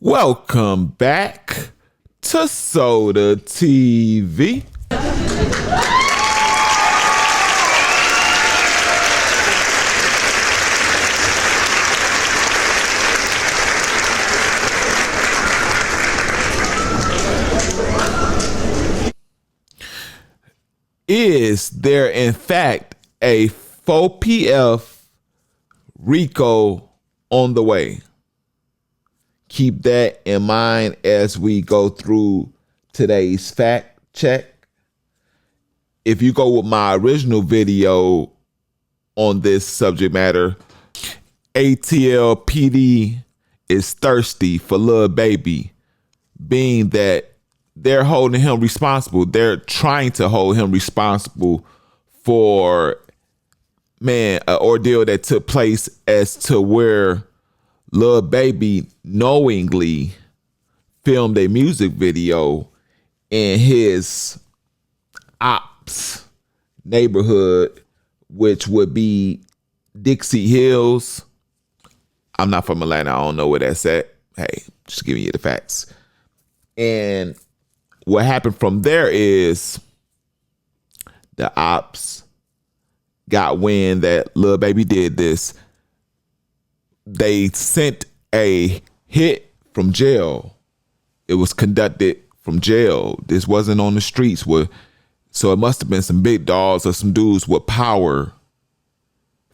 Welcome back to Soda TV. Is there in fact a 4PF RICO on the way? Keep that in mind as we go through today's fact check. If you go with my original video on this subject matter, ATL PD is thirsty for Lil Baby, being that they're holding him responsible. They're trying to hold him responsible for, an ordeal that took place as to where Lil Baby knowingly filmed a music video in his ops neighborhood, which would be Dixie Hills. I'm not from Atlanta. I don't know where that's at. Hey, just giving you the facts. And what happened from there is the ops got wind that Lil Baby did this. They sent a hit from jail. It was conducted from jail. This wasn't on the streets. So it must have been some big dogs or some dudes with power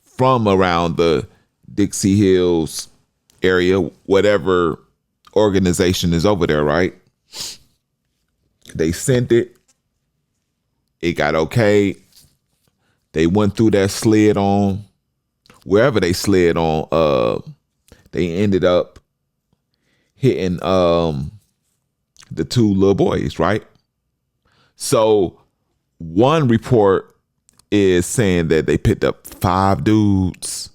from around the Dixie Hills area, whatever organization is over there, right? They sent it. It got okay. They went through that slid on. Wherever they slid on, they ended up hitting the two little boys, right? So one report is saying that they picked up 5 dudes,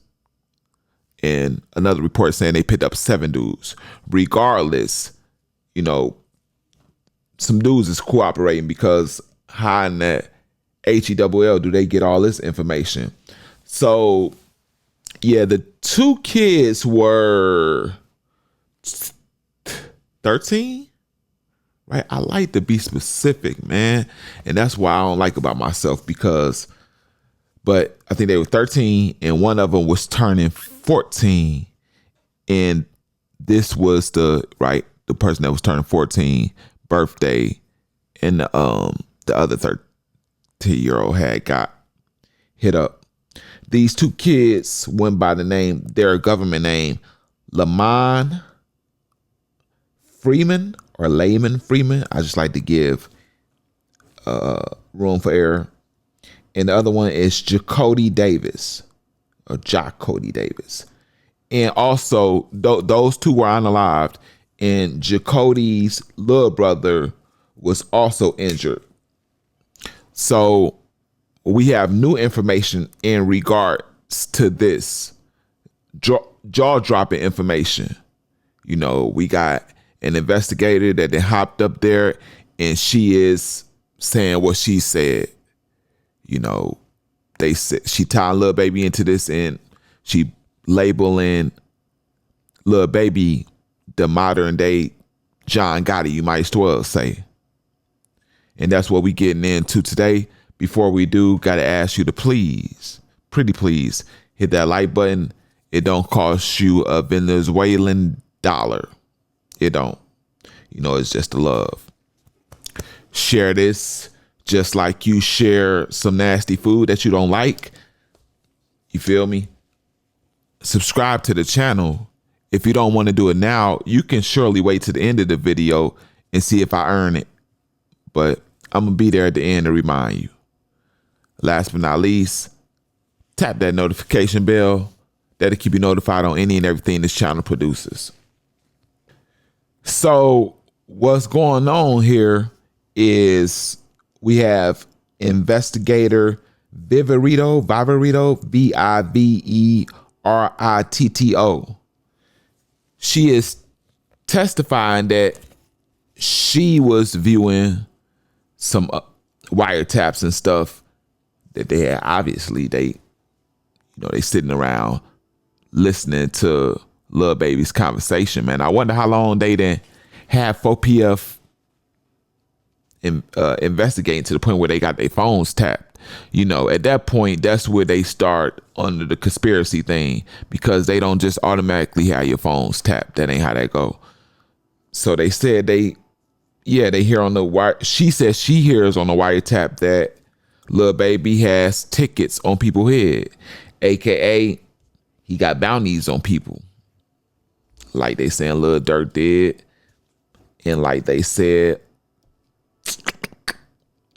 and another report saying they picked up 7 dudes. Regardless, some dudes is cooperating, because how in that HELL do they get all this information? So yeah, the 2 kids were 13, right? I like to be specific, man. And that's why I don't like about myself, but I think they were 13 and one of them was turning 14. And this was the person that was turning 14 birthday, and the other 13-year-old had got hit up. These 2 kids went by their government name, Lamon Freeman or Layman Freeman. I just like to give room for error. And the other one is Jacody Davis, or Jacody Davis. And also, those 2 were unalived. And Jacody's little brother was also injured. So we have new information in regards to this jaw-dropping information. We got an investigator that then hopped up there, and she is saying what she said. They said she tied Lil Baby into this, and she labeling Lil Baby the modern day John Gotti, you might as well say. And that's what we getting into today. Before we do, gotta ask you to pretty please, hit that like button. It don't cost you a Venezuelan dollar. It don't. It's just the love. Share this just like you share some nasty food that you don't like. You feel me? Subscribe to the channel. If you don't want to do it now, you can surely wait to the end of the video and see if I earn it. But I'm going to be there at the end to remind you. Last but not least, tap that notification bell. That'll keep you notified on any and everything this channel produces. So what's going on here is we have Investigator Viverito, Viveritto. She is testifying that she was viewing some wiretaps and stuff that they had. Obviously, they sitting around listening to Lil Baby's conversation, man. I wonder how long they didn't have 4PF investigating to the point where they got their phones tapped. You know, at that point, that's where they start under the conspiracy thing, because they don't just automatically have your phones tapped. That ain't how that go. So they said they hear on the wire. She says she hears on the wiretap that Lil Baby has tickets on people's head, aka he got bounties on people. Like they saying Lil Durk did, and like they said,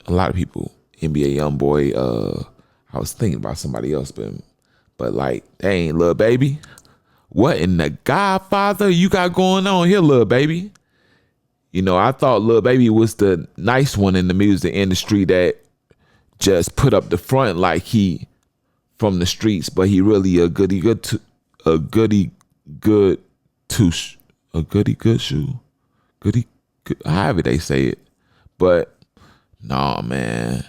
a lot of people, NBA YoungBoy. I was thinking about somebody else, but like they ain't Lil Baby. What in the Godfather you got going on here, Lil Baby? You know, I thought Lil Baby was the nice one in the music industry that just put up the front like he from the streets, but he really a goody good shoe, however they say it. But nah, man,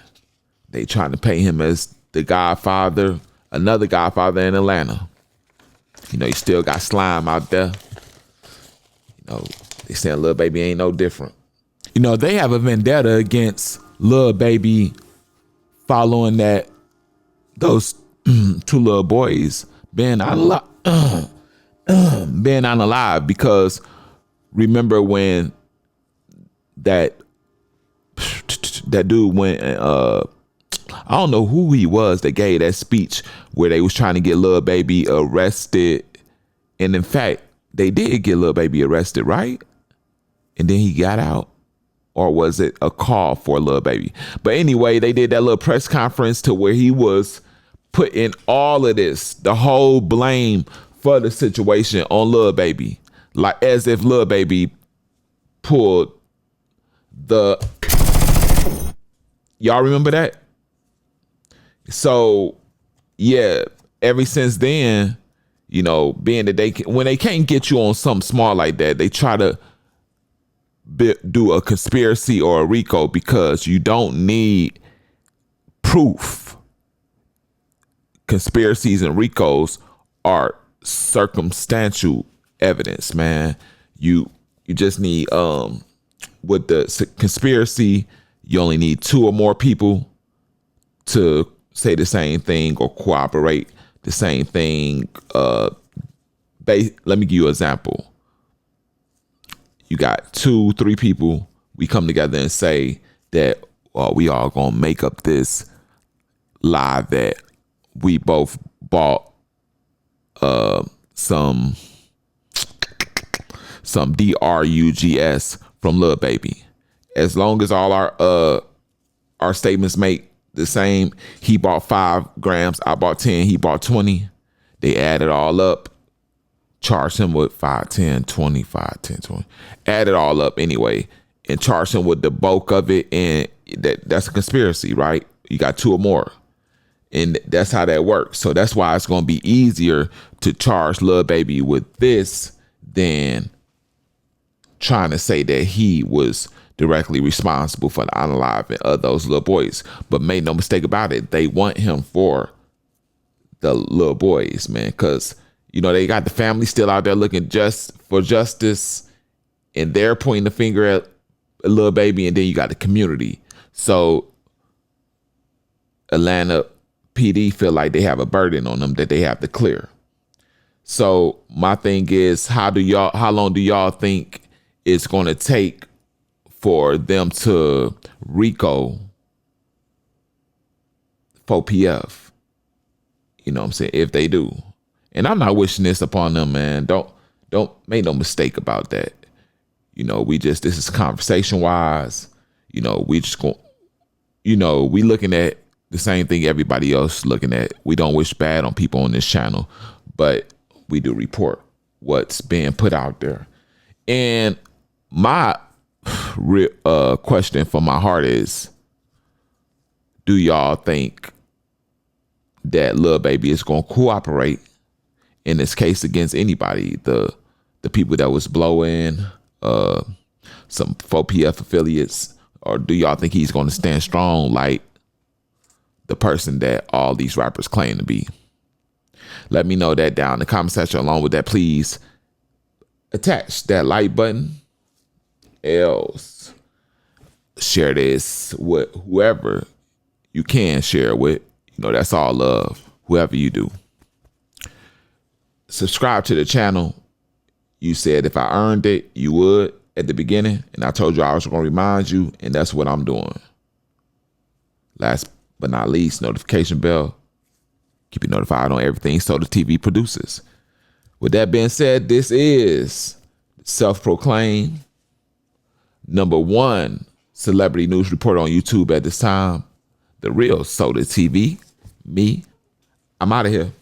they trying to paint him as the Godfather, another Godfather in Atlanta. You know, you still got slime out there. You know, they saying Lil Baby ain't no different. You know, they have a vendetta against Lil Baby following that those two little boys being unalive, because remember when that dude went, I don't know who he was that gave that speech where they was trying to get Lil Baby arrested, and in fact they did get Lil Baby arrested, right? And then he got out. Or was it a call for Lil Baby? But anyway, they did that little press conference to where he was putting all of this, the whole blame for the situation on Lil Baby. Like as if Lil Baby pulled the... Y'all remember that? So, yeah, ever since then, you know, being that when they can't get you on something small like that, they try to do a conspiracy or a RICO because you don't need proof. Conspiracies and RICOs are circumstantial evidence, man. You just need with the conspiracy, you only need 2 or more people to say the same thing or cooperate the same thing. Let me give you an example. You got 2-3 people. We come together and say that we all gonna make up this lie that we both bought some drugs from Lil Baby. As long as all our statements make the same, he bought 5 grams, I bought 10, he bought 20. They add it all up. Charge him with 5, 10, 20, 5, 10, 20. Add it all up anyway and charge him with the bulk of it. And that's a conspiracy, right? You got 2 or more. And that's how that works. So that's why it's going to be easier to charge Lil Baby with this than trying to say that he was directly responsible for the unaliving of those little boys. But make no mistake about it, they want him for the little boys, man, because you know, they got the family still out there looking just for justice, and they're pointing the finger at a Lil Baby, and then you got the community. So Atlanta PD feel like they have a burden on them that they have to clear. So my thing is, how long do y'all think it's going to take for them to RICO 4PF? You know what I'm saying? If they do. And I'm not wishing this upon them, man. Don't make no mistake about that. You know, this is conversation wise. You know, we looking at the same thing everybody else looking at. We don't wish bad on people on this channel, but we do report what's being put out there. And my question from my heart is, do y'all think that Lil Baby is going to cooperate in this case against anybody? The people that was blowing some 4PF affiliates, or do y'all think he's going to stand strong like the person that all these rappers claim to be? Let me know that down in the comment section. Along with that, please attach that like button. Else, share this with whoever you can share it with. You know, that's all love, whoever you do. Subscribe to the channel. You said if I earned it, you would at the beginning. And I told you I was going to remind you, and that's what I'm doing. Last but not least, notification bell. Keep you notified on everything Soda TV produces. With that being said, this is self-proclaimed #1 celebrity news reporter on YouTube at this time. The real Soda TV. Me. I'm out of here.